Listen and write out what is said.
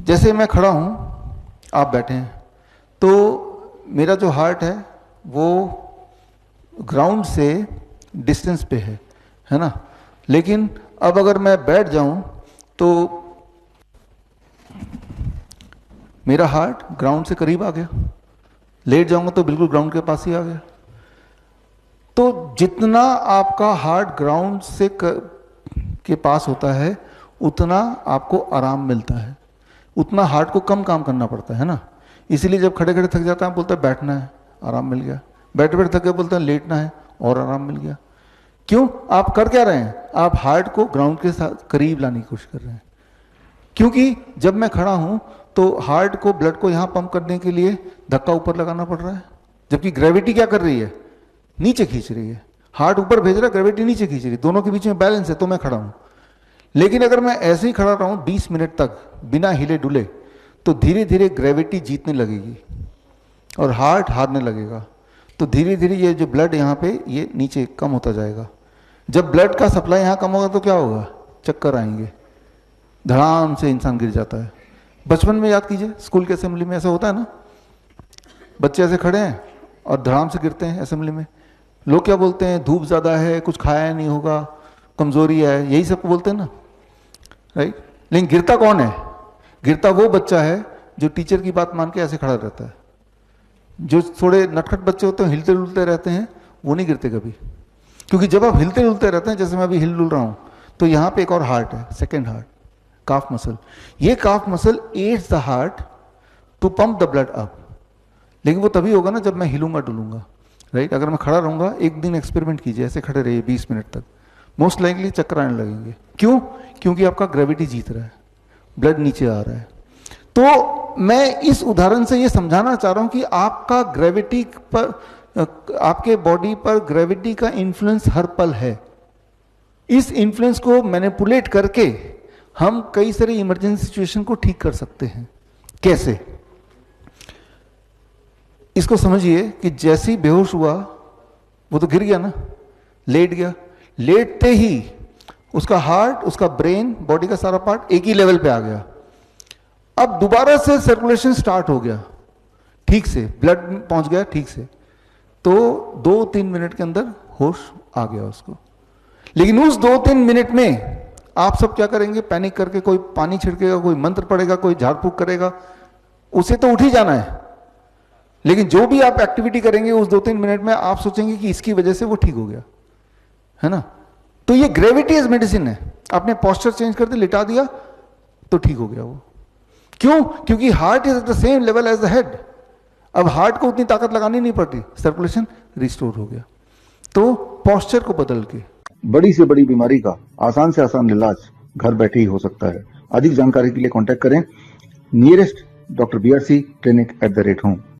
जैसे मैं खड़ा हूँ, आप बैठे हैं, तो मेरा जो हार्ट है वो ग्राउंड से डिस्टेंस पे है ना। लेकिन अब अगर मैं बैठ जाऊं तो मेरा हार्ट ग्राउंड से करीब आ गया, लेट जाऊंगा तो बिल्कुल ग्राउंड के पास ही आ गया। तो जितना आपका हार्ट ग्राउंड से के पास होता है उतना आपको आराम मिलता है, उतना हार्ट को कम काम करना पड़ता है ना। इसीलिए जब खड़े खड़े थक जाता है बोलता है बैठना है, आराम मिल गया। बैठे बैठे थके बोलते हैं लेटना है और आराम मिल गया। क्यों? आप कर क्या रहे हैं? आप हार्ट को ग्राउंड के साथ करीब लाने की कोशिश कर रहे हैं। क्योंकि जब मैं खड़ा हूं तो हार्ट को, ब्लड को यहां पंप करने के लिए धक्का ऊपर लगाना पड़ रहा है, जबकि ग्रेविटी क्या कर रही है? नीचे खींच रही है। हार्ट ऊपर भेज रहा है, ग्रेविटी नीचे खींच रही है, दोनों के बीच में बैलेंस है, तो मैं खड़ा हूं। लेकिन अगर मैं ऐसे ही खड़ा रहूं 20 मिनट तक बिना हिले डुले तो धीरे धीरे ग्रेविटी जीतने लगेगी और हार्ट हारने लगेगा। तो धीरे धीरे ये जो ब्लड यहाँ पे ये नीचे कम होता जाएगा। जब ब्लड का सप्लाई यहाँ कम होगा तो क्या होगा? चक्कर आएंगे, धड़ाम से इंसान गिर जाता है। बचपन में याद कीजिए, स्कूल के असेंबली में ऐसा होता है ना, बच्चे ऐसे खड़े हैं और धड़ाम से गिरते हैं असेंबली में। लोग क्या बोलते हैं? धूप ज़्यादा है, कुछ खाया नहीं होगा, कमजोरी है, यही सब बोलते हैं ना, राइट। लेकिन गिरता कौन है? गिरता वो बच्चा है जो टीचर की बात मान के ऐसे खड़ा रहता है। जो थोड़े नटखट बच्चे होते हैं, हिलते डुलते रहते हैं, वो नहीं गिरते कभी। क्योंकि जब आप हिलते डुलते रहते हैं, जैसे मैं अभी हिल डुल रहा हूं, तो यहां पे एक और हार्ट है, सेकेंड हार्ट, काफ मसल। ये calf muscle aids the heart to pump the blood up. लेकिन वो तभी होगा ना जब मैं हिलूंगा डुलूंगा, राइट। अगर मैं खड़ा रहूंगा, एक दिन एक्सपेरिमेंट कीजिए, ऐसे खड़े रहिए 20 मिनट तक, मोस्ट लाइकली चक्कर आने लगेंगे। क्यों? क्योंकि आपका ग्रेविटी जीत रहा है, ब्लड नीचे आ रहा है। तो मैं इस उदाहरण से ये समझाना चाह रहा हूं कि आपका ग्रेविटी पर, आपके बॉडी पर ग्रेविटी का इन्फ्लुएंस हर पल है। इस इन्फ्लुएंस को मैनिपुलेट करके हम कई सारी इमरजेंसी सिचुएशन को ठीक कर सकते हैं। कैसे? इसको समझिए कि जैसे ही बेहोश हुआ वो तो गिर गया ना, लेट गया। लेटते ही उसका हार्ट, उसका ब्रेन, बॉडी का सारा पार्ट एक ही लेवल पे आ गया। अब दोबारा से सर्कुलेशन स्टार्ट हो गया, ठीक से ब्लड पहुंच गया ठीक से, तो 2-3 मिनट के अंदर होश आ गया उसको। लेकिन उस 2-3 मिनट में आप सब क्या करेंगे? पैनिक करके कोई पानी छिड़केगा, कोई मंत्र पड़ेगा, कोई झाड़ फूक करेगा, उसे तो उठ ही जाना है। लेकिन जो भी आप एक्टिविटी करेंगे उस 2-3 मिनट में आप सोचेंगे कि इसकी वजह से वो ठीक हो गया, है ना। तो ये ग्रेविटी एज मेडिसिन है। आपने पोस्चर चेंज कर दिया, लिटा दिया, तो ठीक हो गया वो। क्यों? क्योंकि heart is at the same level as the head. अब हार्ट को उतनी ताकत लगानी नहीं पड़ती, सर्कुलेशन रिस्टोर हो गया। तो पोस्चर को बदल के बड़ी से बड़ी बीमारी का आसान से आसान इलाज घर बैठे ही हो सकता है। अधिक जानकारी के लिए कांटेक्ट करें nearest doctor BRC clinic @home।